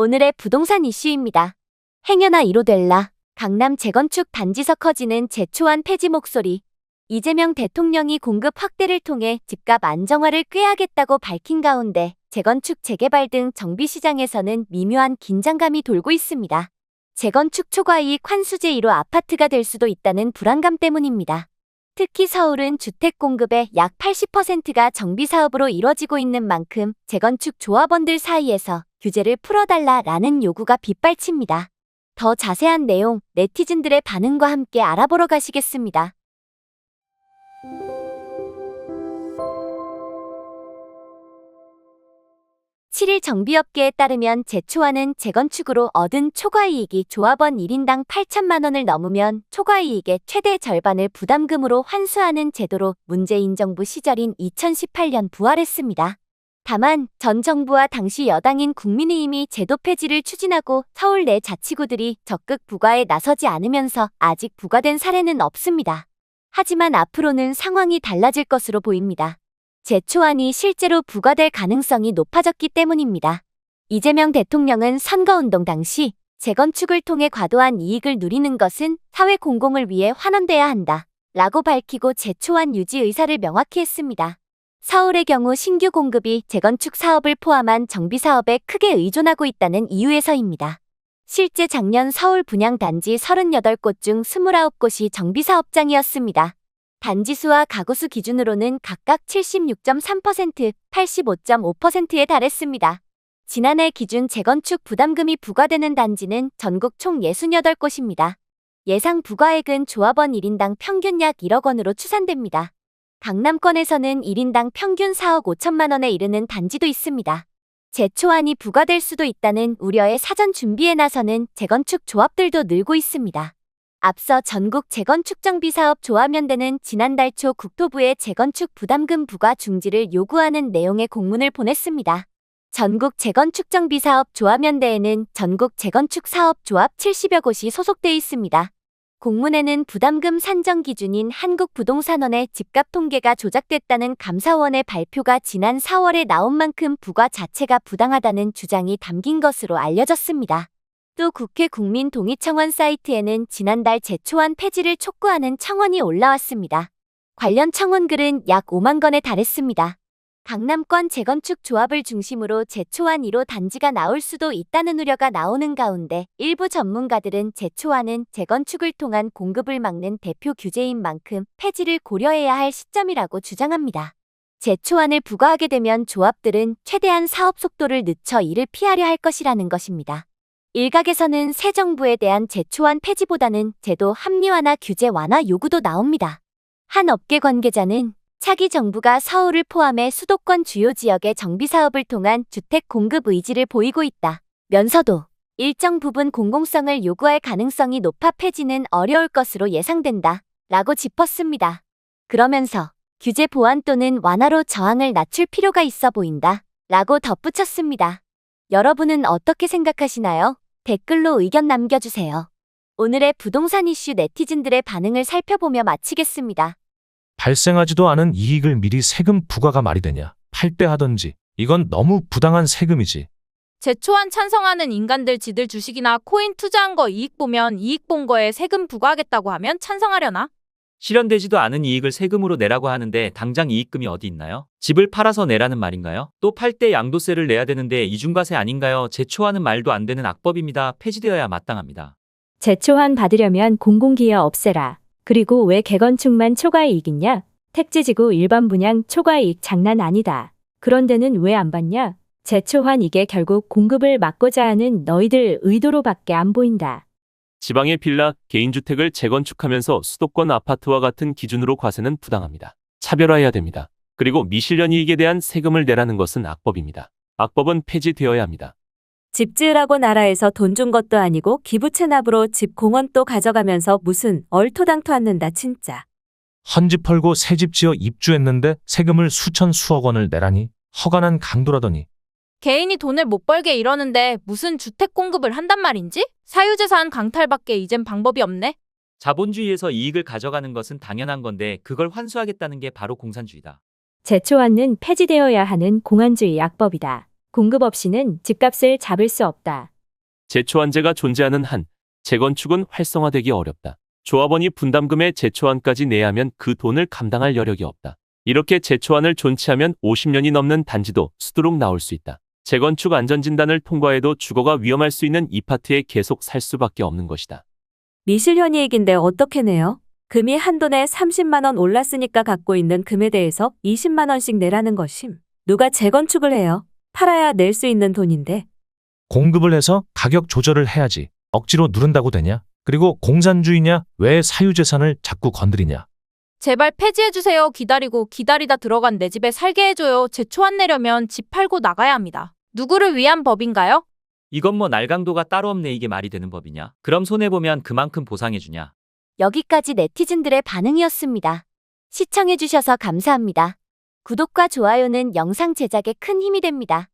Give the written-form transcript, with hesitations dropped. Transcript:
오늘의 부동산 이슈입니다. 행여나 이로될라. 강남 재건축 단지서 커지는 제초안 폐지 목소리. 이재명 대통령이 공급 확대를 통해 집값 안정화를 꾀하겠다고 밝힌 가운데 재건축 재개발 등 정비시장에서는 미묘한 긴장감이 돌고 있습니다. 재건축 초과이익 환수제 1호 아파트가 될 수도 있다는 불안감 때문입니다. 특히 서울은 주택 공급의 약 80%가 정비사업으로 이뤄지고 있는 만큼 재건축 조합원들 사이에서 규제를 풀어달라라는 요구가 빗발칩니다. 더 자세한 내용, 네티즌들의 반응과 함께 알아보러 가시겠습니다. 7일 정비업계에 따르면 제초안은 재건축으로 얻은 초과이익이 조합원 1인당 8천만 원을 넘으면 초과이익의 최대 절반을 부담금으로 환수하는 제도로 문재인 정부 시절인 2018년 부활했습니다. 다만 전 정부와 당시 여당인 국민의힘이 제도 폐지를 추진하고 서울 내 자치구들이 적극 부과에 나서지 않으면서 아직 부과된 사례는 없습니다. 하지만 앞으로는 상황이 달라질 것으로 보입니다. 제초안이 실제로 부과될 가능성이 높아졌기 때문입니다. 이재명 대통령은 선거운동 당시 재건축을 통해 과도한 이익을 누리는 것은 사회 공공을 위해 환원돼야 한다 라고 밝히고 제초안 유지 의사를 명확히 했습니다. 서울의 경우 신규 공급이 재건축 사업을 포함한 정비사업에 크게 의존하고 있다는 이유에서입니다. 실제 작년 서울 분양단지 38곳 중 29곳이 정비사업장이었습니다. 단지수와 가구수 기준으로는 각각 76.3%, 85.5%에 달했습니다. 지난해 기준 재건축 부담금이 부과되는 단지는 전국 총 68곳입니다. 예상 부과액은 조합원 1인당 평균 약 1억 원으로 추산됩니다. 강남권에서는 1인당 평균 4억 5천만 원에 이르는 단지도 있습니다. 제초안이 부과될 수도 있다는 우려에 사전 준비에 나서는 재건축 조합들도 늘고 있습니다. 앞서 전국 재건축정비사업 조합연대는 지난달 초 국토부에 재건축 부담금 부과 중지를 요구하는 내용의 공문을 보냈습니다. 전국 재건축정비사업 조합연대에는 전국 재건축사업조합 70여 곳이 소속돼 있습니다. 공문에는 부담금 산정 기준인 한국부동산원의 집값 통계가 조작됐다는 감사원의 발표가 지난 4월에 나온 만큼 부과 자체가 부당하다는 주장이 담긴 것으로 알려졌습니다. 또 국회 국민동의청원 사이트에는 지난달 제초안 폐지를 촉구하는 청원이 올라왔습니다. 관련 청원글은 약 5만 건에 달했습니다. 강남권 재건축 조합을 중심으로 제초안 1호 단지가 나올 수도 있다는 우려가 나오는 가운데 일부 전문가들은 제초안은 재건축을 통한 공급을 막는 대표 규제인 만큼 폐지를 고려해야 할 시점이라고 주장합니다. 제초안을 부과하게 되면 조합들은 최대한 사업 속도를 늦춰 이를 피하려 할 것이라는 것입니다. 일각에서는 새 정부에 대한 제초안 폐지보다는 제도 합리화나 규제 완화 요구도 나옵니다. 한 업계 관계자는 차기 정부가 서울을 포함해 수도권 주요 지역의 정비사업을 통한 주택 공급 의지를 보이고 있다면서도 일정 부분 공공성을 요구할 가능성이 높아 폐지는 어려울 것으로 예상된다 라고 짚었습니다. 그러면서 규제 보완 또는 완화로 저항을 낮출 필요가 있어 보인다 라고 덧붙였습니다. 여러분은 어떻게 생각하시나요? 댓글로 의견 남겨주세요. 오늘의 부동산 이슈 네티즌들의 반응을 살펴보며 마치겠습니다. 발생하지도 않은 이익을 미리 세금 부과가 말이 되냐. 팔 때 하던지. 이건 너무 부당한 세금이지. 제초안 찬성하는 인간들 지들 주식이나 코인 투자한 거 이익 보면 이익 본 거에 세금 부과하겠다고 하면 찬성하려나? 실현되지도 않은 이익을 세금으로 내라고 하는데 당장 이익금이 어디 있나요? 집을 팔아서 내라는 말인가요? 또 팔 때 양도세를 내야 되는데 이중과세 아닌가요? 제초하는 말도 안 되는 악법입니다. 폐지되어야 마땅합니다. 제초안 받으려면 공공기여 없애라. 그리고 왜 개건축만 초과이익이냐? 택지지구 일반 분양 초과이익 장난 아니다. 그런데는 왜 안 받냐? 제초안 이게 결국 공급을 막고자 하는 너희들 의도로밖에 안 보인다. 지방의 빌라, 개인주택을 재건축하면서 수도권 아파트와 같은 기준으로 과세는 부당합니다. 차별화해야 됩니다. 그리고 미실현 이익에 대한 세금을 내라는 것은 악법입니다. 악법은 폐지되어야 합니다. 집 지으라고 나라에서 돈 준 것도 아니고 기부 체납으로 집 공원 또 가져가면서 무슨 얼토당토 않는다 진짜. 헌집 펄고 새 집 지어 입주했는데 세금을 수천 수억 원을 내라니. 허간한 강도라더니. 개인이 돈을 못 벌게 이러는데 무슨 주택 공급을 한단 말인지? 사유재산 강탈밖에 이젠 방법이 없네. 자본주의에서 이익을 가져가는 것은 당연한 건데 그걸 환수하겠다는 게 바로 공산주의다. 제초안은 폐지되어야 하는 공안주의 악법이다. 공급 없이는 집값을 잡을 수 없다. 제초안제가 존재하는 한 재건축은 활성화되기 어렵다. 조합원이 분담금의 제초안까지 내야 하면 그 돈을 감당할 여력이 없다. 이렇게 제초안을 존치하면 50년이 넘는 단지도 수두룩 나올 수 있다. 재건축 안전진단을 통과해도 주거가 위험할 수 있는 이 파트에 계속 살 수밖에 없는 것이다. 미실현이익인데 어떻게 내요? 금이 한돈에 30만 원 올랐으니까 갖고 있는 금에 대해서 20만 원씩 내라는 것임. 누가 재건축을 해요? 팔아야 낼 수 있는 돈인데. 공급을 해서 가격 조절을 해야지. 억지로 누른다고 되냐? 그리고 공산주의냐? 왜 사유재산을 자꾸 건드리냐? 제발 폐지해주세요. 기다리다 들어간 내 집에 살게 해줘요. 제초안 내려면 집 팔고 나가야 합니다. 누구를 위한 법인가요? 이건 뭐 날강도가 따로 없네. 이게 말이 되는 법이냐? 그럼 손해보면 그만큼 보상해주냐? 여기까지 네티즌들의 반응이었습니다. 시청해주셔서 감사합니다. 구독과 좋아요는 영상 제작에 큰 힘이 됩니다.